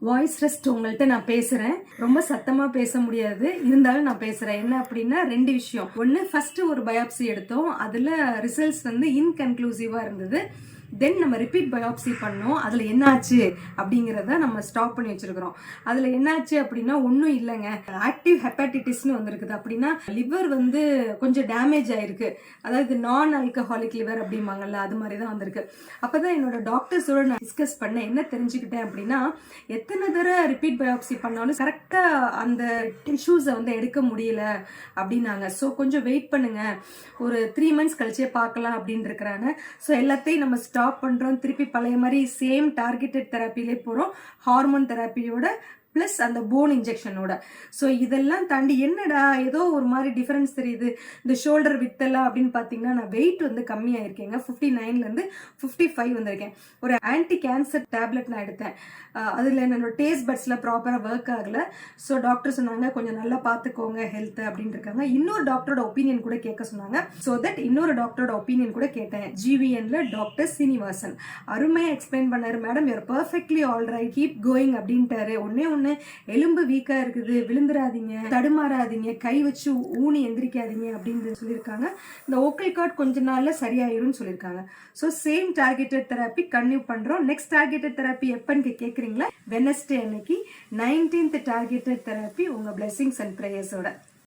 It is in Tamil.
வாய்ஸ் ரெஸ்ட் உங்கள்கிட்ட நான் பேசுறேன். ரொம்ப சத்தமா பேச முடியாது, இருந்தாலும் நான் பேசுறேன். என்ன அப்படின்னா 2 விஷயம். ஒன்று, ஃபர்ஸ்ட் ஒரு பயாப்சி எடுத்தோம், அதுல ரிசல்ட்ஸ் வந்து இன்கன்க்ளூசிவா இருந்தது. தென் நம்ம ரிப்பீட் பயாப்சி பண்ணோம், அதில் என்னாச்சு அப்படிங்கிறத நம்ம ஸ்டாப் பண்ணி வச்சிருக்கிறோம். அதில் என்னாச்சு அப்படின்னா ஒன்றும் இல்லைங்க, ஆக்டிவ் ஹெப்பாட்டிட்டிஸ்னு வந்திருக்குது. அப்படின்னா லிவர் வந்து கொஞ்சம் டேமேஜ் ஆயிருக்கு, அதாவது நான் ஆல்கஹாலிக் லிவர் அப்படிம்பாங்கல்ல, அது மாதிரி தான் வந்திருக்கு. அப்போ தான் என்னோட டாக்டர்ஸோட நான் டிஸ்கஸ் பண்ணேன். என்ன தெரிஞ்சுக்கிட்டேன் அப்படின்னா, எத்தனை தடவை ரிப்பீட் பயாப்சி பண்ணாலும் கரெக்டாக அந்த டிஷ்யூஸை வந்து எடுக்க முடியல அப்படின்னாங்க. ஸோ கொஞ்சம் வெயிட் பண்ணுங்க, ஒரு 3 months கழிச்சே பார்க்கலாம் அப்படின்னு இருக்கிறாங்க. ஸோ எல்லாத்தையும் நம்ம ஸ்டாப் பண்றோம், திருப்பி பழைய மாதிரி சேம் டார்கெட்டட் தெரப்பிலே போறோம், ஹார்மோன் தெரப்பியோட பிளஸ் அந்த போன் இன்ஜெக்ஷனோட. ஸோ இதெல்லாம் தாண்டி என்னடா ஏதோ ஒரு மாதிரி டிஃபரன்ஸ் தெரியுது இந்த ஷோல்டர் வித்தெல்லாம் அப்படின்னு பார்த்தீங்கன்னா, நான் வெயிட் வந்து கம்மியாயிருக்கேங்க. 59லேருந்து 55 வந்திருக்கேன். ஒரு ஆன்டி கேன்சர் டேப்லெட் நான் எடுத்தேன், அதில் என்னோட டேஸ்ட் பட்ஸில் ப்ராப்பராக ஒர்க் ஆகலை. ஸோ டாக்டர் சொன்னாங்க கொஞ்சம் நல்லா பார்த்துக்கோங்க ஹெல்த் அப்படின்னு இருக்காங்க. இன்னொரு டாக்டரோட ஒப்பீனியன் கூட கேட்க சொன்னாங்க. ஸோ தட் இன்னொரு டாக்டரோட ஒப்பீனியன் கூட கேட்டேன். GVNல டாக்டர் சீனிவாசன் அருமையாக எக்ஸ்பிளைன் பண்ணாரு. Madam your perfectly all right, keep going அப்படின்ட்டாரு. ஒன்னே எலும்பு வீக்கா இருக்குது, விழுந்துராதீங்க, தடுமாறாதீங்க, கை வச்சு ஊனி எந்திரிக்காதீங்க அப்படின்னு சொல்லியிருக்காங்க. இந்த ஓக்கல் கார்டு கொஞ்ச நாள்ல சரியாயிரும்னு சொல்லியிருக்காங்க. So same targeted therapy continue பண்றோம். நெக்ஸ்ட் டார்கெட்டட் தெரப்பி எப்பன்னு கேட்குறீங்களா? வெனஸ்டே அன்னைக்கு 19th டார்கெட்டட் தெரப்பி உங்க பிளெஸிங்ஸ் அண்ட் ப்ரேயர்ஸோட.